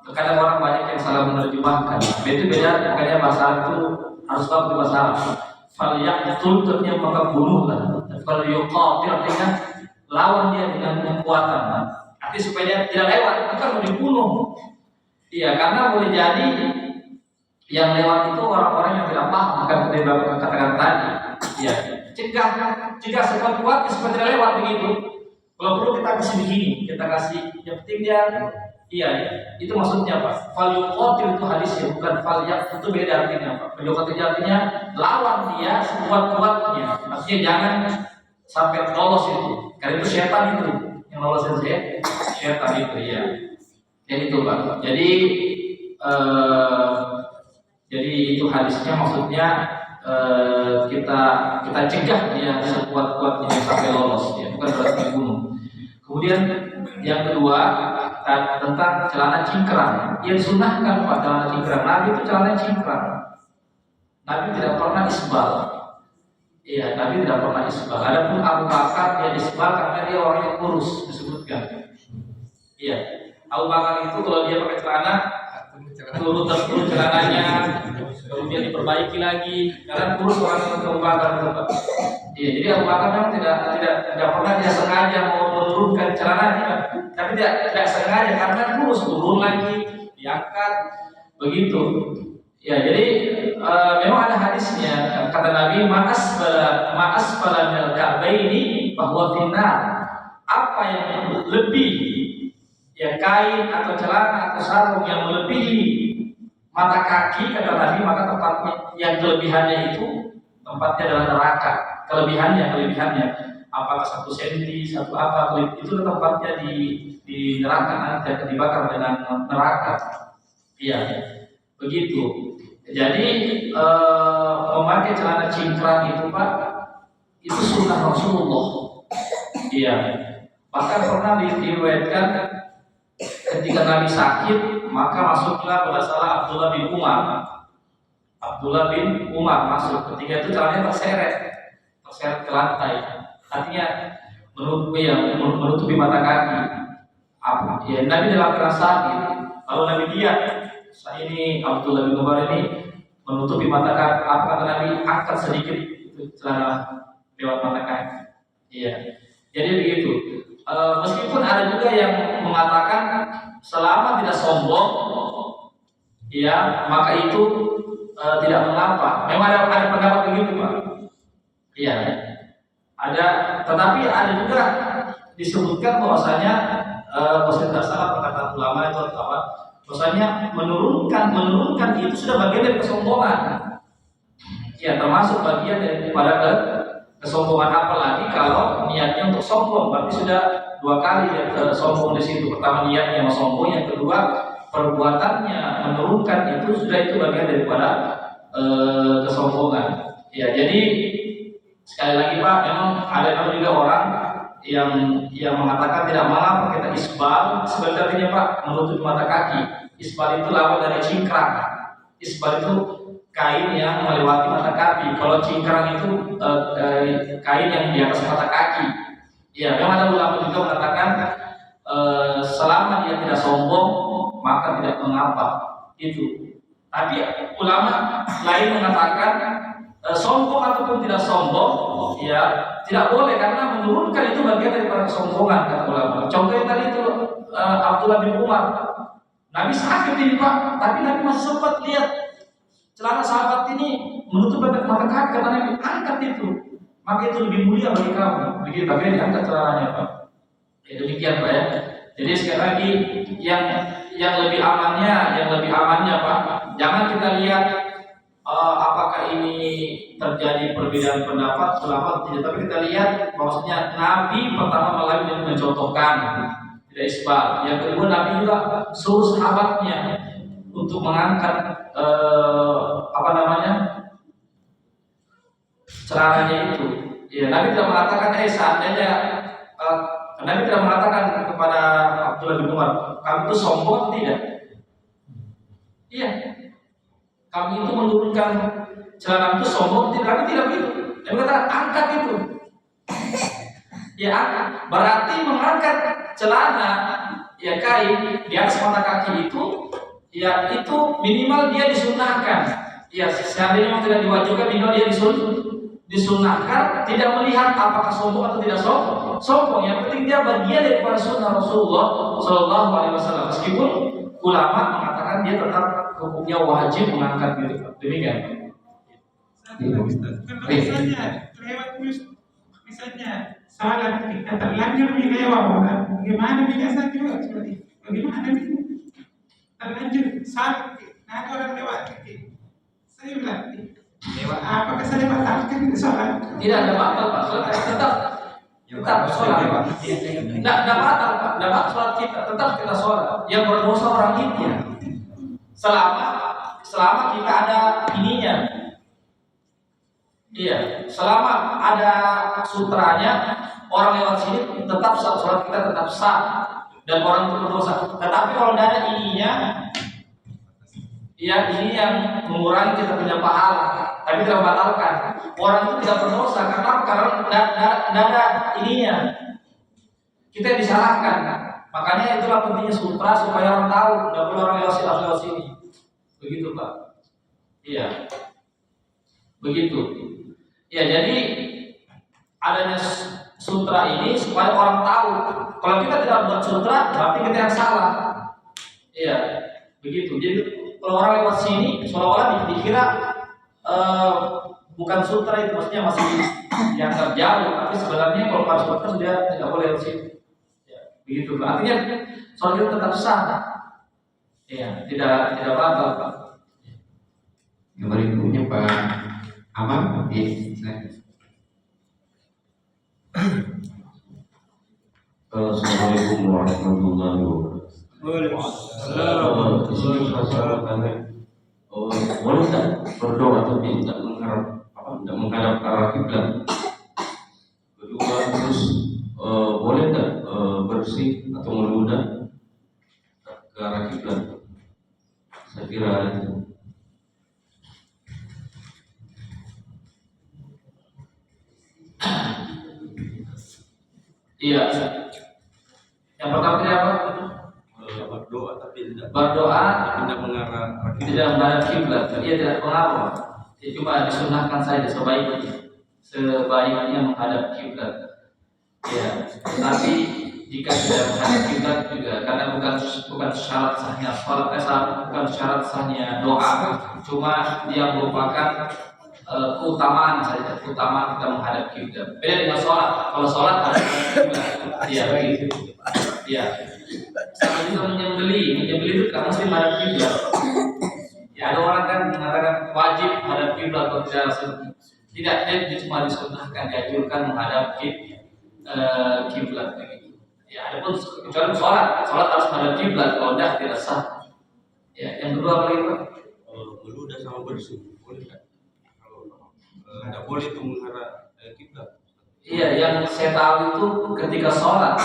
terkadang orang banyak yang salah menerjemahkan. Itu beda, makanya bahasa Arab itu harus tahu di bahasa Arab. Fal yaqtul artinya maka bunuhlah. Fal yuqatil artinya lawan dia dengan kekuatan. Artinya supaya dia tidak lewat, bukan mau dibunuh. Iya, karena boleh jadi yang lewat itu orang-orang yang tidak paham akan penyebab katakan tadi. Iya, cegah sekuat-kuatnya supaya tidak lewat begitu. Kalau perlu kita kasih begini, kita kasih yang penting dia. Iya, itu maksudnya apa? Fal yuqatil itu hadisnya, bukan fal yaqtul, itu beda artinya apa? Fal yuqatil artinya lawan dia sekuat-kuatnya. Artinya jangan sampai lolos itu. Karena itu setan itu yang lolosin setan itu ya. Jadi itu Pak. Jadi itu hadisnya maksudnya kita cegah dia sekuat-kuatnya sampai lolos ya, bukan berarti dibunuh. Kemudian yang kedua tentang celana cingkrang. Yang disunahkan Pak celana cingkrang. Nabi itu celana cingkrang. Nabi tidak pernah isbal. Iya, Nabi tidak pernah isbal. Adapun Abu Bakar dia isbal karena dia orang yang kurus disebutkan. Iya, Abu Bakar itu kalau dia pakai celana turun celananya, kemudian diperbaiki lagi karena kurus orang yang Abu Bakar itu. Iya, jadi Abu Bakar memang tidak pernah dia sengaja mau menurunkan celana tapi tidak sengaja karena kurus turun lagi diangkat begitu. Ya, jadi memang ada hadisnya kata Nabi ma'as pada al-ka'baini bahwa finnar, apa yang lebih ya kain atau celana atau sarung yang melebihi mata kaki kata Nabi maka tempatnya yang kelebihannya itu tempatnya adalah neraka. Kelebihannya apakah 1 senti, 1 apa itu tempatnya di neraka, nanti akan dibakar dengan neraka. Iya, begitu. Jadi memakai celana cingkrang itu Pak, itu sunnah Rasulullah. Iya, bahkan pernah diriwayatkan ketika Nabi sakit maka masuklah pada salah Abdullah bin Umar. Abdullah bin Umar masuk, ketika itu celananya terseret ke lantai, artinya menutupi mata kaki. Ya, Nabi dalam keadaan sakit, lalu Nabi diam. Saya ini Abdullah bin Umar ini menutupi mata kaki. Apa kata Nabi? Angkat sedikit itu celana lewat mata kaki. Iya. Jadi begitu. Meskipun ada juga yang mengatakan selama tidak sombong, ya maka itu tidak mengapa. Memang ada pendapat begitu Pak. Iya. Ada, tetapi ada juga disebutkan bahwasanya tidak salah perkataan ulama itu apa? Bahwasanya menurunkan itu sudah bagian dari kesombongan. Ya, termasuk bagian daripada kesombongan, apalagi kalau niatnya untuk sombong, berarti sudah 2 kali ya sombong di situ. Pertama niatnya mau sombong, yang kedua perbuatannya menurunkan itu bagian daripada kesombongan. Ya, jadi sekali lagi Pak, memang ada juga orang yang mengatakan tidak mengapa kita isbal. Sebenarnya Pak menutup mata kaki. Isbal itu lawan dari cingkrang. Isbal itu kain yang melewati mata kaki. Kalau cingkrang itu kain yang di atas mata kaki. Ya, memang ada ulama juga mengatakan selama dia tidak sombong maka tidak mengapa itu. Tapi ulama lain mengatakan sombong ataupun tidak sombong, ya tidak boleh karena menurunkan itu bagian daripada kesombongan kata ulama. Contohnya tadi itu Abdullah bin Umar, Nabi sakit ini Pak, tapi Nabi masih sempat lihat celana sahabat ini menutup mata kaki, kata Nabi angkat itu, maka itu lebih mulia bagi kamu. Begitu, tapi diangkat celananya Pak. Ya, demikian Pak ya. Jadi sekali lagi yang lebih amannya Pak, jangan kita lihat apakah ini terjadi perbedaan pendapat ulama tidak, tapi kita lihat bahwasanya Nabi pertama kali mencontohkan tidak isbal. Yang kedua Nabi juga suruh sahabatnya untuk mengangkat celananya itu. Ya, Nabi tidak mengatakan seandainya Nabi tidak mengatakan kepada Abdullah bin Umar, kamu itu sombong tidak? Iya. Kami itu menurunkan celana itu sombong, tidak begitu. Dia berkata angkat itu. Ya angkat. Berarti mengangkat celana ya kain di atas mata kaki itu, ya itu minimal dia disunahkan. Ya seandainya memang tidak diwajibkan, minimal dia disunahkan, tidak melihat apakah sombong atau tidak sombong. Yang penting dia bagian daripada sunnah Rasulullah Shallallahu Alaihi Wasallam. Meskipun ulama mengatakan dia tetap hukumnya wajib mengangkat diri. Demikian. Kalau misalnya lewat misalnya salat kita terlanjur lewat orang, bagaimana biasa juga seperti bagaimana terlanjur salat, nah orang lewat itu, saya bilang lewat apakah saya batalkan salat? Tidak ada batal Pak, sholat tetap sholat Pak. Tidak batal Pak, tidak batal sholat kita, tetap kita sholat. Yang berdosa orang itu ya. Selama kita ada ininya. Iya, selama ada sutranya, orang lewat sini tetap sholat kita tetap sah dan orang itu berdosa. Tetapi kalau tidak ada ininya, ya ini yang mengurangi kita punya pahala, tapi tidak membatalkan. Orang itu tidak berdosa karena tidak ada ininya. Kita disalahkan. Makanya itulah pentingnya sutra supaya orang tahu, tidak perlu orang lewat sini. Begitu Pak. Iya. Begitu. Ya jadi adanya sutra ini supaya orang tahu. Kalau kita tidak buat sutra, berarti kita yang salah. Iya, begitu. Jadi kalau orang lewat sini, seolah-olah dikira bukan sutra itu, maksudnya masih dianggap jauh. Tapi sebenarnya kalau para sutra sudah tidak boleh lewat sini. Ya, begitu. Artinya sholat kita tetap sah. Iya, tidak batal Pak. Yang berikutnya Pak Aman, Assalamualaikum warahmatullahi wabarakatuh. Boleh tak berdoa tapi tidak menghadap ke arah kiblat? Kedua, terus boleh tak bersih atau meludah ke arah kiblat? Saya kira itu. Iya. Yang pertama tadi apa? Berdoa tapi tidak mengarah kiblat. Dia tidak pengaruh. Dia cuma disunahkan saja sebaiknya menghadap kiblat. Ya. Tapi jika tidak menghadap kiblat juga, karena bukan syarat sahnya sholat, bukan syarat sahnya doa, cuma dia merupakan keutamaan saja, keutamaan kita menghadap kiblat. Beda dengan sholat. Kalau sholat ada kiblat, ya begitu. Ya. Sama juga menyembeli itu kan mesti menghadap kiblat. Ya ada orang kan mengatakan wajib menghadap kiblat atau tidak, dia cuma disunahkan, dianjurkan menghadap kiblat begitu. Ya adapun kecuali sholat harus menghadap kiblat, kalau tidak sah. Ya yang kedua apa lagi Pak? Meludah sama bersih, boleh tak? Tidak boleh itu mengarah kiblat. Iya, yang saya tahu itu ketika sholat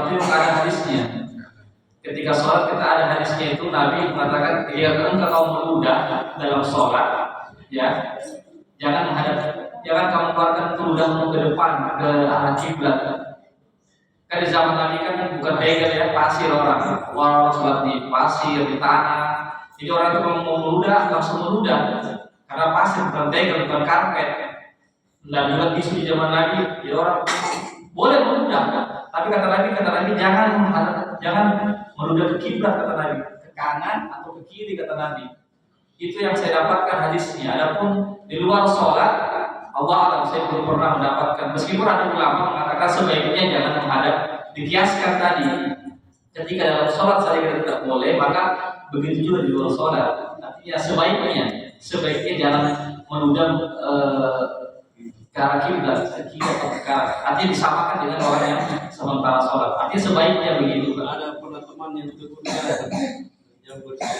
itu ada hadisnya. Ketika sholat kita ada hadisnya itu Nabi mengatakan ketika engkau meludah dalam sholat, ya jangan kamu keluarkan ludahmu ke depan ke arah kiblat. Kan di zaman Nabi kan bukan tegel ya, pasir orang sholat di pasir di tanah. Jadi orang itu mau meludah langsung meludah. Karena pasir bukan tegel, bukan karpet. Dan juga isu di zaman Nabi, ya orang boleh meludah, tapi kata Nabi jangan meludah ke kiblat kata Nabi, ke kanan atau ke kiri kata Nabi. Itu yang saya dapatkan hadisnya. Adapun di luar sholat, Allah alam saya belum pernah mendapatkan. Meskipun ada ulama mengatakan sebaiknya jangan menghadap, dikiaskan tadi. Ketika dalam sholat saya kira tidak boleh, maka begitu juga di luar sholat. Artinya sebaiknya jangan meludah ke arah kiblat, ke kiri atau ke kanan. Artinya disamakan dengan orang yang sementara sholat. Artinya sebaiknya begitu. Ada pernah teman yang tegur yang bersih.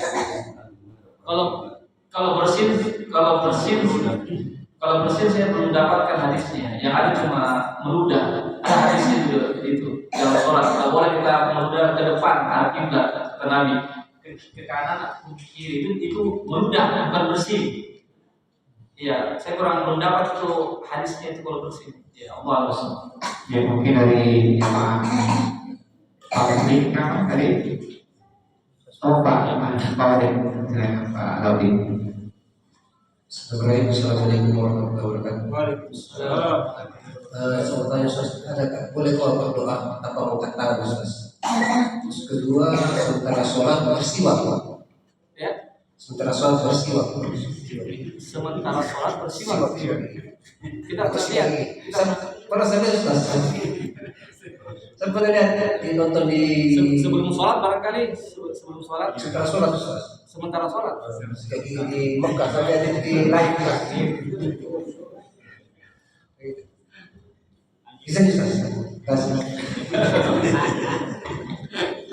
Kalau bersin saya belum dapatkan hadisnya. Yang ada cuma meludah. Ada hadisnya juga itu dalam sholat. Tidak boleh kita meludah ke depan ke arah kiblat kata Nabi. Ke kanan atau ke kiri itu meludah bukan bersih. Ya, saya belum dapat itu hadisnya itu kalau bersih. Ya Allah. Ya mungkin dari jamaah Pak Menteri kapan tadi? Oh Pak Laudin, silakan Pak Laudin. Assalamualaikum warahmatullahi wabarakatuh. Waalaikumsalam. Saya mau tanya Ustaz, boleh kalau berdoa tanpa mengangkat tangan Ustaz? Terus kedua, sementara sholat bersiwak. Ya, Sementara sholat bersiwak. sementara sholat bersiwak. Kita Terus lihat. pernah saya lihat Ustaz. Saya pernah lihat nonton di Sebelum sholat barangkali sebelum sholat. sementara sholat Ustaz. Sementara sholat. Kayak di Mekah sampai ada di live Ustaz. Bisa Ustaz. Kasih.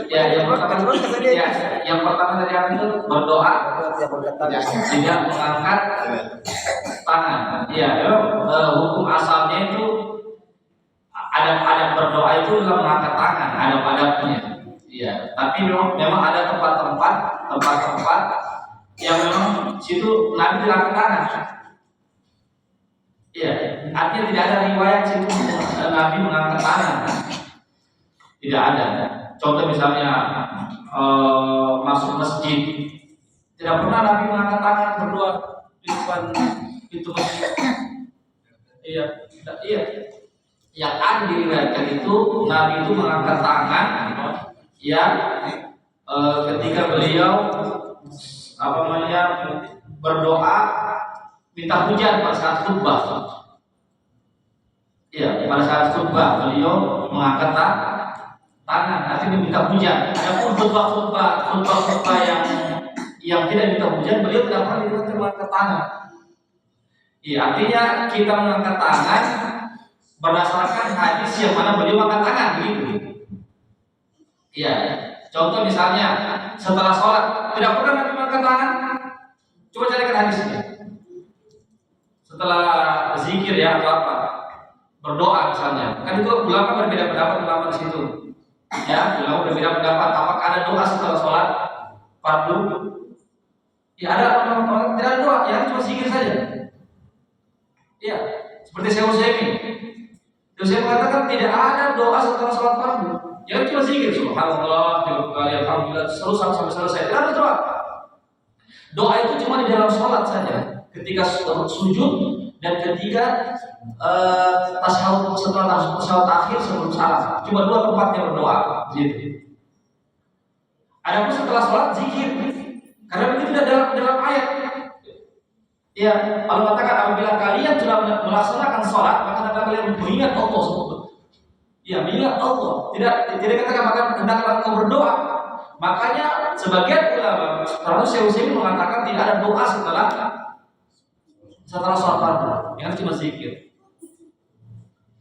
Ya, yang pertama tadi apa itu berdoa tidak mengangkat tangan. Ya, memang hukum asalnya itu ada berdoa itu adalah mengangkat tangan, ada adabnya. Ya, tapi memang ada tempat-tempat yang memang situ Nabi tidak angkat tangan. Iya, artinya tidak ada riwayat situ Nabi mengangkat tangan. Tidak ada. Contoh misalnya masuk masjid, tidak pernah Nabi mengangkat tangan berdoa di depan pintu masjid. Iya. Yang ada diriwayatkan itu Nabi itu mengangkat tangan, ya, ketika beliau berdoa minta hujan pada saat khutbah. Iya, pada saat khutbah beliau mengangkat tangan, artinya minta hujan. Adapun khutbah yang tidak minta hujan, beliau tidak pernah diriwayatkan mengangkat tangan. Iya, artinya kita mengangkat tangan berdasarkan hadis yang mana beliau mengangkat tangan, begitu. Iya, contoh misalnya setelah sholat tidak pernah Nabi mengangkat tangan. Coba carikan hadisnya. Setelah zikir ya atau apa, berdoa misalnya, kan itu ulama berbeda pendapat di situ. Ya, ulama berbeda pendapat apakah ada doa setelah sholat fardu? Ya ada, orang tidak ada doa, ya cuma zikir saja. Ya, seperti Syekh Utsaimin. Saya mengatakan tidak ada doa setelah sholat fardu. Ya cuma zikir subhanallah 3 kali, alhamdulillah, sampai selesai. Tidak ada doa. Doa itu cuma di dalam sholat saja. Ketika sujud dan ketika tasyahud, setelah tasyahud akhir sebelum salam. Cuma 2 tempatnya berdoa. Gitu. Adapun setelah sholat zikir, karena itu tidak dalam ayat. Ya, Allah mengatakan apabila kalian sudah melaksanakan sholat, maka kalian mengingat Allah sebetulnya. Ya, mengingat Allah. Tidak dikatakan maka hendaklah engkau berdoa. Makanya sebagian ulama, termasuk Syekh Utsaimin mengatakan tidak ada doa setelah sholat fardu. Yang cuma zikir.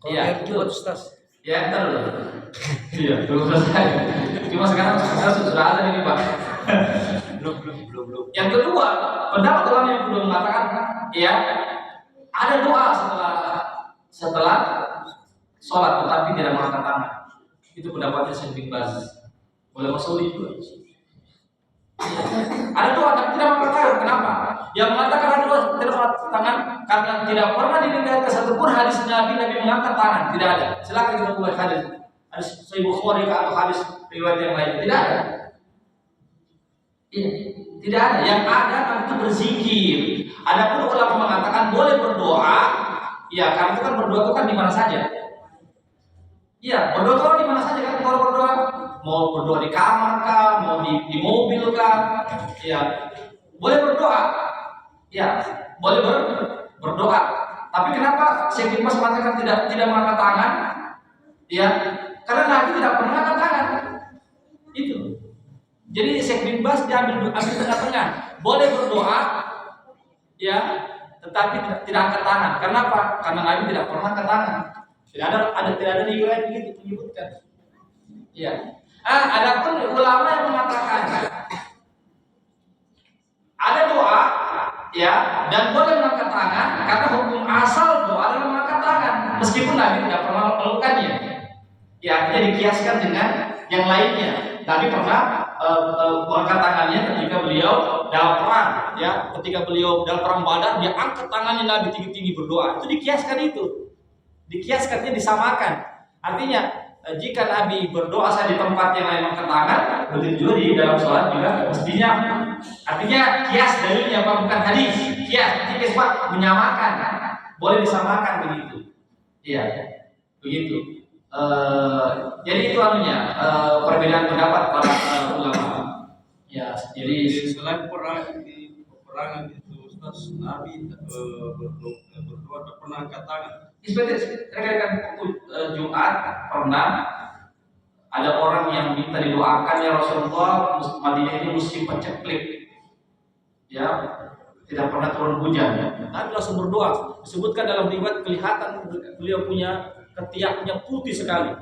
Iya, Itu Ustaz. ya entar dulu. Iya, belum selesai. Cuma sekarang sudah ada ini Pak. Belum. Yang kedua, pendapat ulama yang kedua mengatakan, ya ada doa setelah sholat, tetapi tidak mengangkat tangan. Itu pendapatnya Syekh bin Baz. Boleh masuk juga. Ada doa tapi tidak mengangkat tangan. Kenapa? Yang mengatakan ada doa tidak mengangkat tangan karena tidak pernah diriwayatkan satupun hadis Nabi mengangkat tangan. Tidak ada. Silakan kita buat hadis. Hadis Sahih Bukhari atau hadis riwayat yang lain. Tidak ada. Iya, tidak ada. Yang ada kan itu berzikir. Adapun ulama mengatakan boleh berdoa, ya karena itu kan berdoa itu kan di mana saja. Iya, berdoa itu kan di mana saja kan kalau berdoa. Mau berdoa di kamar kah, mau di mobil kah, ya boleh berdoa. Ya, boleh berdoa. Tapi kenapa Syekh bin Baz mengatakan tidak mengangkat tangan? Ya, karena Nabi tidak pernah mengangkat tangan. Itu. Jadi Syekh bin Baz diambil tengah-tengah. Boleh berdoa, ya, tetapi tidak angkat tangan. Kenapa? Karena Nabi tidak pernah angkat tangan. Tidak ada riwayat begitu menyebutkan. Ya. Adapun ulama yang mengatakan ada doa, ya, dan boleh mengangkat tangan karena hukum asal doa adalah mengangkat tangan, meskipun Nabi tidak pernah melakukannya. Ya, artinya dikiaskan dengan yang lainnya. Nabi pernah mengangkat tangannya ketika beliau dalam perang, ya, ketika beliau dalam perang Badar dia angkat tangannya Nabi tinggi-tinggi berdoa. Itu dikiaskannya disamakan. Artinya jika Nabi berdoa saya di tempat yang lain angkat tangan, begitu juga di dalam sholat juga mestinya. Artinya kias dalilnya apa, bukan hadis. Kias Pak, menyamakan, boleh disamakan begitu. Iya, begitu. Jadi itu perbedaan pendapat para ulama. Ya, jadi selain peperangan itu Ustaz, Nabi berdoa tak pernah angkat tangan. seperti rekan-rekan waktu Jumat pernah ada orang yang minta didoakan, ya Rasulullah, Madinah ini musim paceklik, ya tidak pernah turun hujan. Nabi langsung berdoa. Disebutkan dalam riwayat kelihatan beliau punya ketiaknya putih sekali.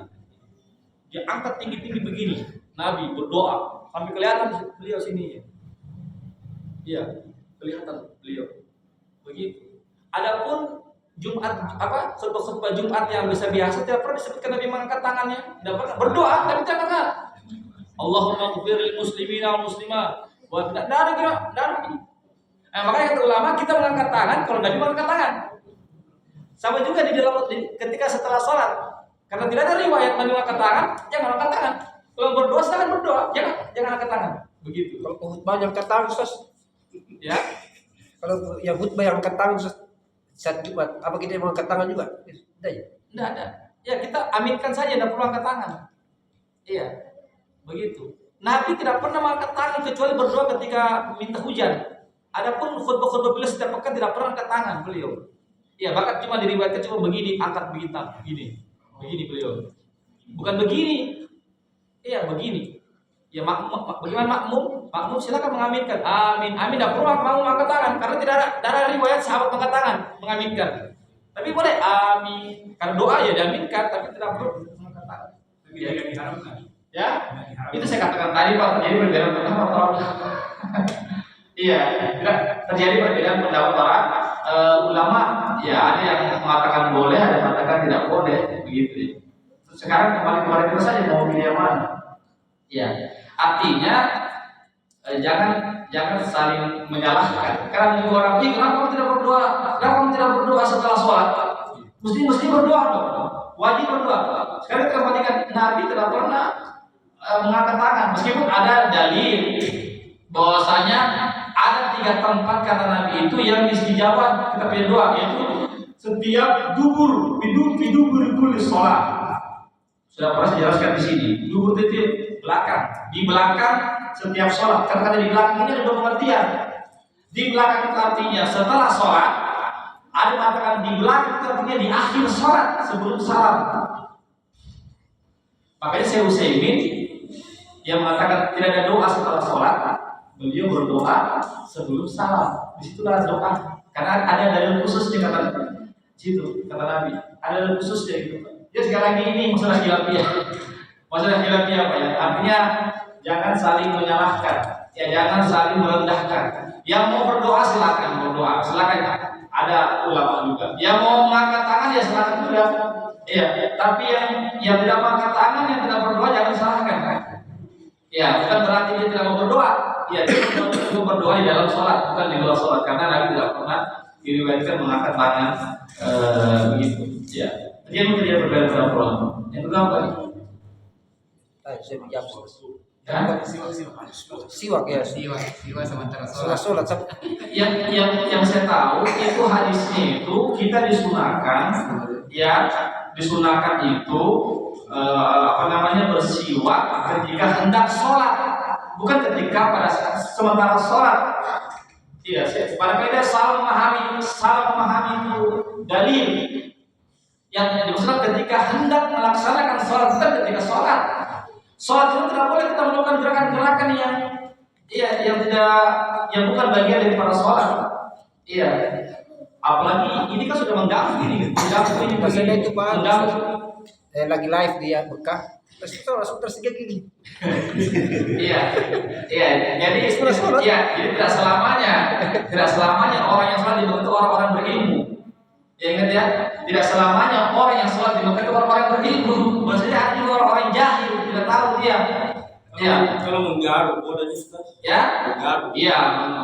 Dia angkat tinggi-tinggi begini. Nabi berdoa sampai kelihatan beliau sini. Iya, kelihatan beliau. Begitu. Adapun Jumat khutbah Jumat yang biasa tidak pernah disebutkan Nabi mengangkat tangannya, tidak pernah berdoa tapi jangan angkat. Allahumma ighfir lil muslimina wal muslimat. Tidak ada begini. Makanya kata ulama kita mengangkat tangan kalau Nabi mengangkat tangan. Sama juga di dalam ketika setelah sholat, karena tidak ada riwayat Nabi mengangkat tangan, jangan angkat tangan. Kalau berdoa silakan berdoa, jangan angkat tangan. Begitu. Kalau khutbah yang angkat tangan Ustaz. Ya. Kalau yang khutbah yang angkat tangan Ustaz saat Jumat, apa kita mau angkat tangan juga? Tidak ya? Tidak ada. Ya kita aminkan saja, tidak perlu angkat tangan. Iya, begitu. Nabi tidak pernah mengangkat tangan kecuali berdoa ketika minta hujan. Adapun khutbah beliau setiap pekan tidak pernah angkat tangan beliau. Iya, bahkan cuma diriwayatkan cuma begini, angkat begini beliau. Bukan begini. Iya, begini. Ya bagaimana makmum? Makmum silakan mengaminkan. Amin. Amin. Tidak perlu makmum angkat tangan karena tidak ada riwayat sahabat angkat tangan mengaminkan. Tapi boleh amin. Karena doa ya diaminkan, tapi tidak perlu angkat tangan. Tidak diharapkan. Ya, itu saya katakan tadi Pak, terjadi perbedaan pendapat para iya, tidak terjadi perbedaan pendapat para ulama. Ya, ada yang mengatakan boleh, ada yang mengatakan tidak boleh, begitu. Sekarang kembali kepada kita saja mau pilih yang mana. Ya, artinya jangan saling menyalahkan. Karena juga orang ini kenapa kamu tidak berdoa? Kenapa kamu tidak berdoa setelah sholat? Mesti berdoa dong. Wajib berdoa. Sekarang kita kembalikan Nabi tidak pernah mengangkat tangan, meskipun ada dalil bahwasanya ada 3 tempat kata Nabi itu yang dijawab kita punya doa, yaitu setiap dubur bidubur kulli sholat. Sudah pernah saya jelaskan di sini. Dubur itu belakang, di belakang setiap sholat. Karena di belakang ini ada 2 pengertian. Di belakang itu artinya setelah sholat, ada mengatakan di belakang itu artinya di akhir sholat sebelum salam. Makanya Syekh Utsaimin yang mengatakan tidak ada doa setelah sholat, beliau berdoa sebelum salam. Disitulah doa, karena ada dalil khususnya kata Nabi. Ada dalil khususnya itu. Ya sekali lagi ini masalah khilafiyah. Masalah khilafiyah apa ya? Artinya jangan saling menyalahkan, ya jangan saling merendahkan. Yang mau berdoa silakan berdoa, silakan. Ada ulama juga. Yang mau mengangkat tangan ya silakan juga. Iya, tapi yang tidak mengangkat tangan, yang tidak berdoa jangan salahkan. Ya, bukan berarti dia tidak mau berdoa. Ya, dia mau berdoa di dalam sholat, bukan di luar sholat. Karena Nabi tidak pernah diriwayatkan mengangkat tangan begitu. Ya, dia menjadi berbeda pada ulama. Yang kedua apa? Saya menjawab. Ya? Siwak ya. Siwa sementara Setelah sholat. sholat. Yang saya tahu itu hadisnya itu kita disunahkan, ya disunahkan itu bersiwak ketika hendak sholat, bukan ketika pada sementara sholat. Iya, pada kaidah salah memahami itu dalil yang dimaksudkan ketika hendak melaksanakan sholat, bukan ketika sholat. Sholat itu tidak boleh kita melakukan gerakan-gerakan yang bukan bagian daripada sholat. Iya. Apalagi ini kan sudah mengganggu ini. Maksudnya itu Pak. Mengganggu. Lagi live dia Mekah. Terus itu langsung tersedia gini. Iya. Jadi tidak selamanya orang yang sholat di Mekah itu orang-orang berilmu. Ya ingat ya, tidak selamanya orang yang sholat di Mekah itu orang-orang berilmu. Maksudnya ada juga orang-orang jahil, tidak tahu dia. Ya. Kalau menggaruk boleh Ustaz? Ya? Menggaruk. Iya,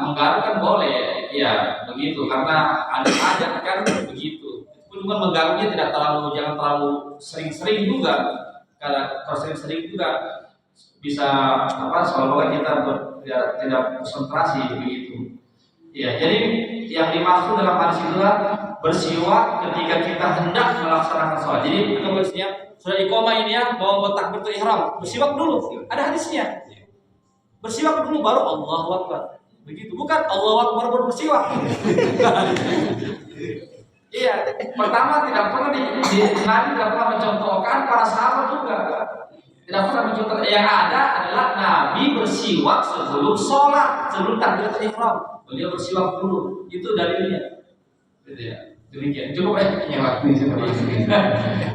menggaruk kan boleh. Ya, begitu. Karena ada adat kan begitu. Cuma menggaruknya jangan terlalu sering-sering juga. Karena kalau sering juga bisa seolah-olah kita tidak konsentrasi begitu. Ya, jadi yang dimaksud dalam hadis itulah bersiwak ketika kita hendak melaksanakan sholat. Jadi kondisinya sudah iqamah ini ya, mau bertakbiratul ihram, bersiwak dulu. Ada hadisnya. Bersiwak dulu baru Allahu Akbar. Begitu, bukan Allahu Akbar baru bersiwak. Iya, pertama tidak pernah Nabi tidak pernah mencontohkan, para sahabat juga tidak pernah mencontohkan. Yang ada adalah Nabi bersiwak sebelum sholat, sebelum takbiratul ihram. Beliau bersiwak dulu, itu dalilnya. Gitu ya. Demikian, cukup ya waktu ini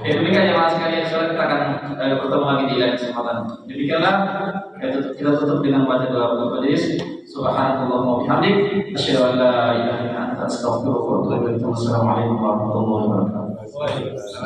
ya, demikian jemaah sekalian, insya kita akan bertemu lagi di lain kesempatan. Demikianlah kita tutup dengan baca doa penutup majelis. Subhanallahumma wa bihamdik, asyhadu an la ilaha illa anta, astaghfiruka wa atubu ilaik. Wassalamualaikum warahmatullahi wabarakatuh.